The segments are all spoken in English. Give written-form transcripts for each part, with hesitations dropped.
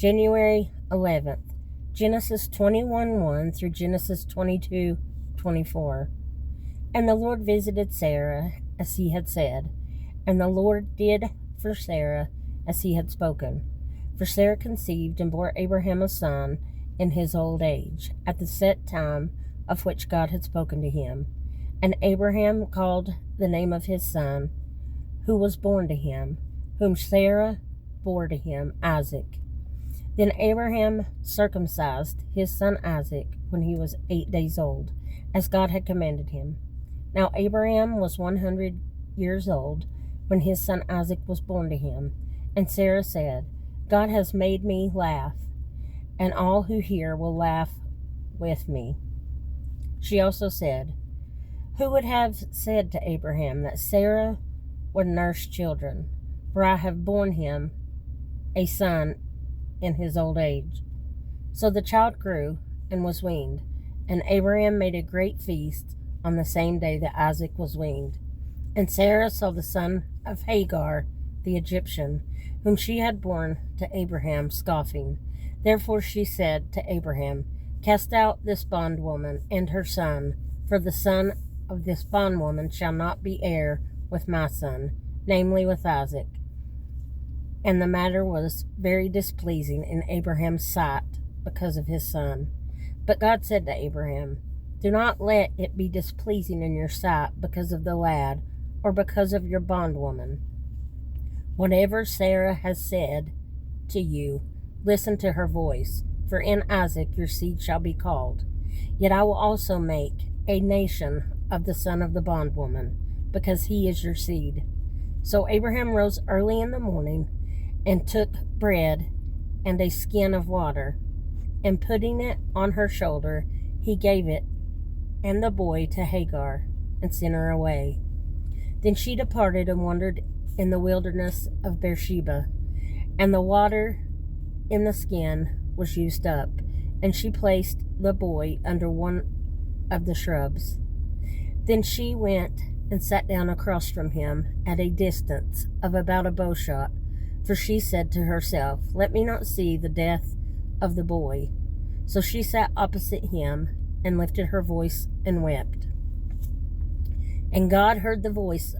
January 11th, Genesis 21:1 through Genesis 22:24. And the Lord visited Sarah as he had said, and the Lord did for Sarah as he had spoken. For Sarah conceived and bore Abraham a son in his old age, at the set time of which God had spoken to him. And Abraham called the name of his son, who was born to him, whom Sarah bore to him, Isaac. Then Abraham circumcised his son Isaac when he was 8 days old, as God had commanded him. Now Abraham was 100 years old when his son Isaac was born to him. And Sarah said, God has made me laugh, and all who hear will laugh with me. She also said, who would have said to Abraham that Sarah would nurse children? For I have borne him a son in his old age. So the child grew and was weaned, and Abraham made a great feast on the same day that Isaac was weaned. And Sarah saw the son of Hagar, the Egyptian, whom she had borne to Abraham, scoffing. Therefore she said to Abraham, cast out this bondwoman and her son, for the son of this bondwoman shall not be heir with my son, namely with Isaac. And the matter was very displeasing in Abraham's sight because of his son. But God said to Abraham, do not let it be displeasing in your sight because of the lad, or because of your bondwoman. Whatever Sarah has said to you, listen to her voice, for in Isaac your seed shall be called. Yet I will also make a nation of the son of the bondwoman, because he is your seed. So Abraham rose early in the morning, and took bread and a skin of water, and putting it on her shoulder, he gave it and the boy to Hagar, and sent her away. Then she departed and wandered in the wilderness of Beersheba, and the water in the skin was used up, and she placed the boy under one of the shrubs. Then she went and sat down across from him at a distance of about a bowshot, for she said to herself, let me not see the death of the boy. So she sat opposite him and lifted her voice and wept. And God heard the voice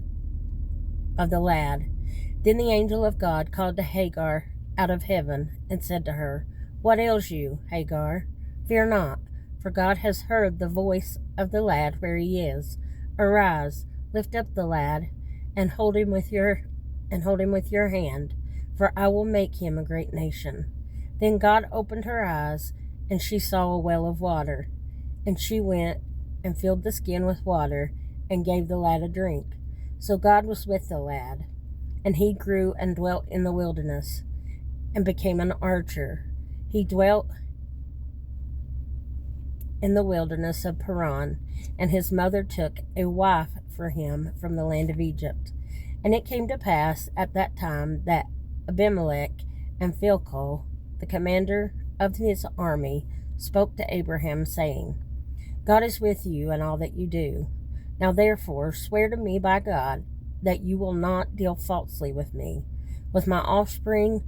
of the lad. Then the angel of God called to Hagar out of heaven and said to her, what ails you, Hagar? Fear not, for God has heard the voice of the lad where he is. Arise, lift up the lad, and hold him with your hand, for I will make him a great nation. Then God opened her eyes, and she saw a well of water. And she went and filled the skin with water, and gave the lad a drink. So God was with the lad, and he grew and dwelt in the wilderness, and became an archer. He dwelt in the wilderness of Paran, and his mother took a wife for him from the land of Egypt. And it came to pass at that time that Abimelech and Phicol, the commander of his army, spoke to Abraham, saying, God is with you in all that you do. Now therefore swear to me by God that you will not deal falsely with me, with my offspring,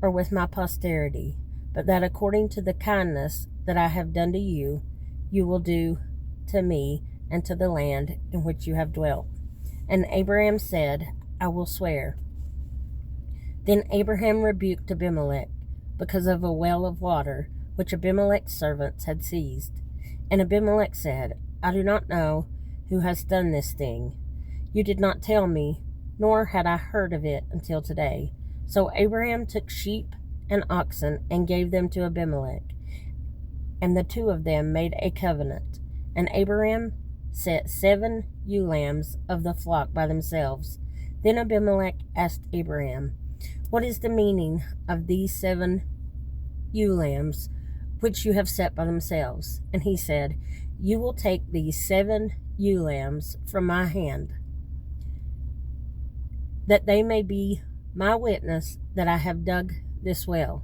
or with my posterity, but that according to the kindness that I have done to you, you will do to me and to the land in which you have dwelt. And Abraham said, I will swear. Then Abraham rebuked Abimelech because of a well of water which Abimelech's servants had seized. And Abimelech said, I do not know who has done this thing. You did not tell me, nor had I heard of it until today. So Abraham took sheep and oxen and gave them to Abimelech, and the two of them made a covenant. And Abraham set 7 ewe lambs of the flock by themselves. Then Abimelech asked Abraham, what is the meaning of these 7 ewe lambs which you have set by themselves? And he said, you will take these 7 ewe lambs from my hand, that they may be my witness that I have dug this well.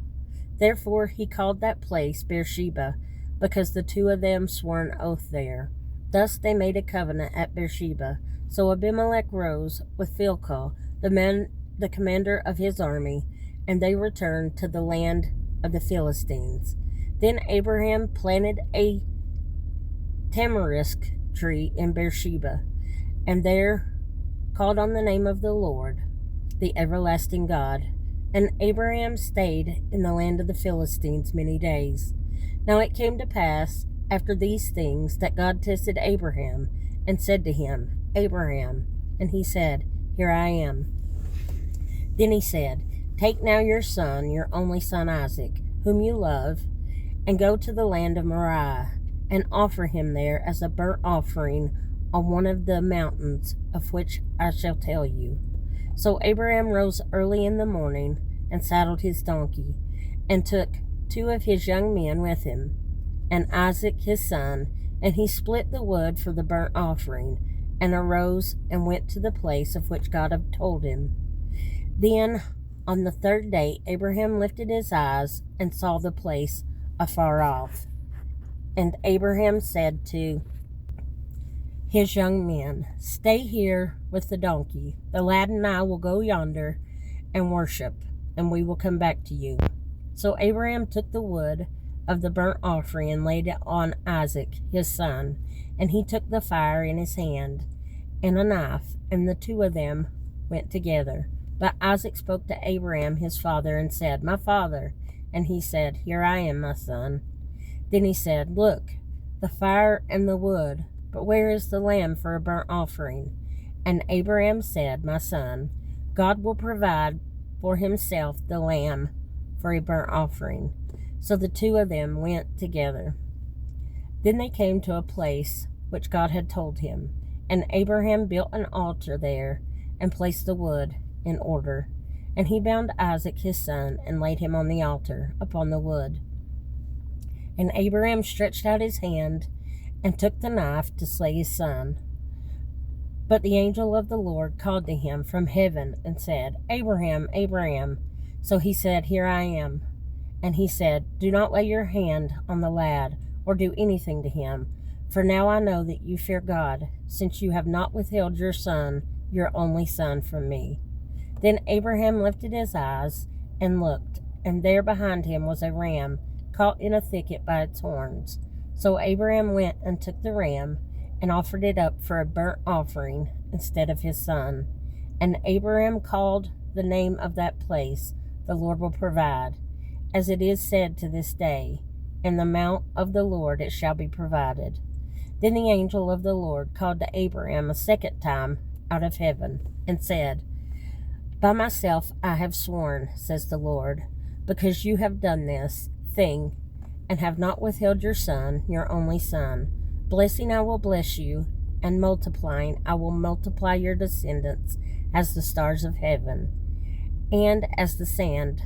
Therefore he called that place Beersheba, because the two of them swore an oath there. Thus they made a covenant at Beersheba. So Abimelech rose with Phicol, the commander of his army, and they returned to the land of the Philistines. Then Abraham planted a tamarisk tree in Beersheba, and there called on the name of the Lord, the everlasting God. And Abraham stayed in the land of the Philistines many days. Now it came to pass after these things that God tested Abraham and said to him, Abraham. And he said, Here I am. Then he said, Take now your son, your only son Isaac, whom you love, and go to the land of Moriah, and offer him there as a burnt offering on one of the mountains of which I shall tell you. So Abraham rose early in the morning and saddled his donkey, and took 2 of his young men with him, and Isaac his son, and he split the wood for the burnt offering, and arose and went to the place of which God had told him. Then on the 3rd day Abraham lifted his eyes and saw the place afar off. And Abraham said to his young men, Stay here with the donkey. The lad and I will go yonder and worship, and we will come back to you. So Abraham took the wood of the burnt offering and laid it on Isaac his son, and he took the fire in his hand and a knife, and the 2 of them went together. But Isaac spoke to Abraham his father and said, My father. And he said, Here I am, my son. Then he said, Look, the fire and the wood, but where is the lamb for a burnt offering? And Abraham said, My son, God will provide for himself the lamb for a burnt offering. So the 2 of them went together. Then they came to a place which God had told him, and Abraham built an altar there and placed the wood in order. And he bound Isaac his son and laid him on the altar upon the wood. And Abraham stretched out his hand and took the knife to slay his son. But the angel of the Lord called to him from heaven and said, Abraham, Abraham. So he said, Here I am. And he said, Do not lay your hand on the lad, or do anything to him. For now I know that you fear God, since you have not withheld your son, your only son, from me. Then Abraham lifted his eyes and looked, and there behind him was a ram caught in a thicket by its horns. So Abraham went and took the ram and offered it up for a burnt offering instead of his son. And Abraham called the name of that place, The Lord will provide. As it is said to this day, In the mount of the Lord it shall be provided. Then the angel of the Lord called to Abraham a second time out of heaven, and said, By myself I have sworn, says the Lord, because you have done this thing, and have not withheld your son, your only son. Blessing I will bless you, and multiplying I will multiply your descendants as the stars of heaven, and as the sand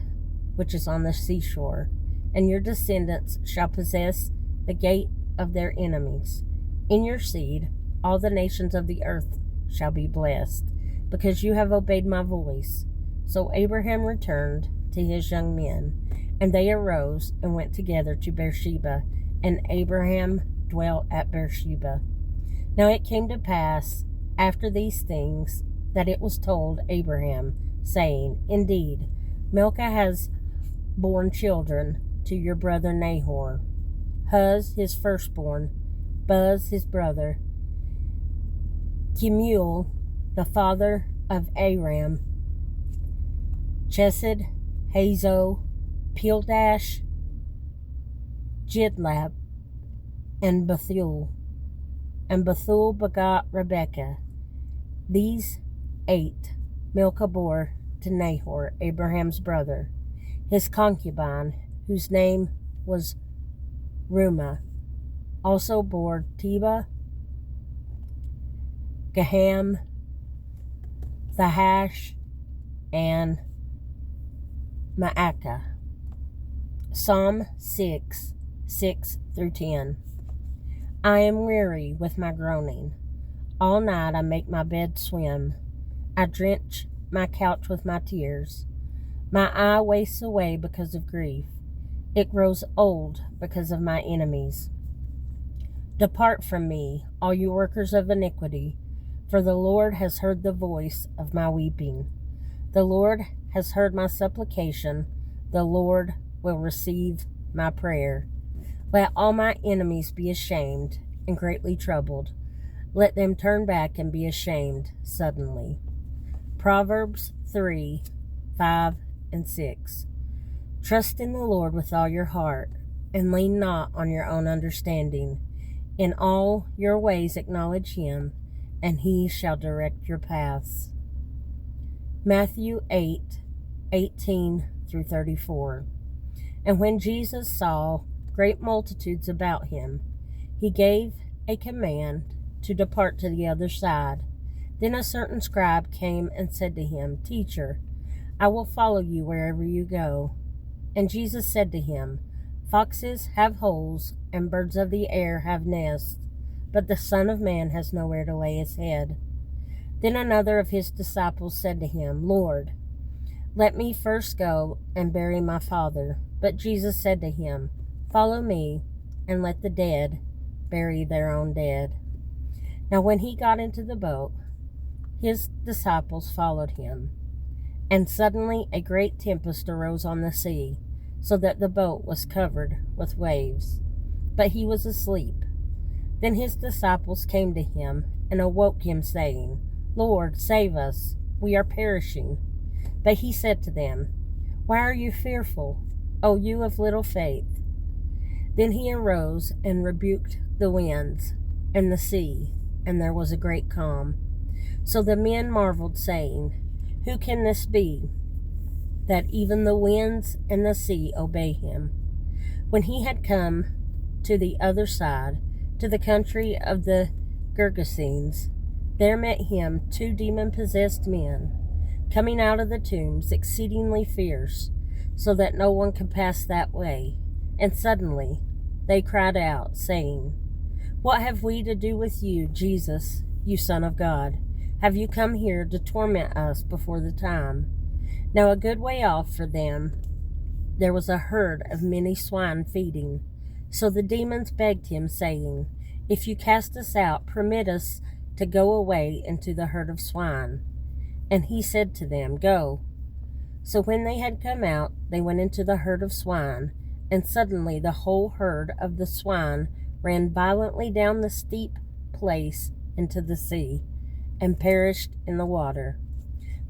which is on the seashore. And your descendants shall possess the gate of their enemies. In your seed all the nations of the earth shall be blessed, because you have obeyed my voice. So Abraham returned to his young men, and they arose and went together to Beersheba, and Abraham dwelt at Beersheba. Now it came to pass after these things that it was told Abraham, saying, Indeed, Milcah has borne children to your brother Nahor, Huz his firstborn, Buz his brother, Kemuel the father of Aram, Chesed, Hazo, Pildash, Jidlap, and Bethuel. And Bethuel begot Rebekah. These 8 Milcah bore to Nahor, Abraham's brother, his concubine, whose name was Reumah, also bore Tebah, Gaham, Thahash, and Maacah. Psalm 6, 6-10. I am weary with my groaning. All night I make my bed swim. I drench my couch with my tears. My eye wastes away because of grief. It grows old because of my enemies. Depart from me, all you workers of iniquity, for the Lord has heard the voice of my weeping. The Lord has heard my supplication. The Lord will receive my prayer. Let all my enemies be ashamed and greatly troubled. Let them turn back and be ashamed suddenly. Proverbs 3, 5, and 6. Trust in the Lord with all your heart, and lean not on your own understanding. In all your ways acknowledge him, and he shall direct your paths. Matthew 8, 18 through 34. And when Jesus saw great multitudes about him, he gave a command to depart to the other side. Then a certain scribe came and said to him, Teacher, I will follow you wherever you go. And Jesus said to him, Foxes have holes, and birds of the air have nests, but the Son of Man has nowhere to lay his head. Then another of his disciples said to him, Lord, let me first go and bury my father. But Jesus said to him, Follow me, and let the dead bury their own dead. Now when he got into the boat, his disciples followed him. And suddenly a great tempest arose on the sea, so that the boat was covered with waves. But he was asleep. Then his disciples came to him and awoke him, saying, Lord, save us, we are perishing. But he said to them, Why are you fearful, O you of little faith? Then he arose and rebuked the winds and the sea, and there was a great calm. So the men marveled, saying, Who can this be, that even the winds and the sea obey him? When he had come to the other side, to the country of the Gergesenes, there met him 2 demon-possessed men, coming out of the tombs, exceedingly fierce, so that no one could pass that way. And suddenly they cried out, saying, What have we to do with you, Jesus, you Son of God? Have you come here to torment us before the time? Now a good way off for them there was a herd of many swine feeding. So the demons begged him, saying, If you cast us out, permit us to go away into the herd of swine. And he said to them, Go. So when they had come out, they went into the herd of swine, and suddenly the whole herd of the swine ran violently down the steep place into the sea, and perished in the water.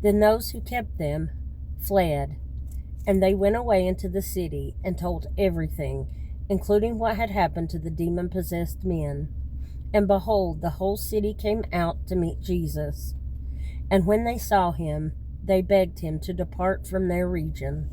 Then those who kept them fled, and they went away into the city and told everything, including what had happened to the demon-possessed men. And behold, the whole city came out to meet Jesus. And when they saw him, they begged him to depart from their region.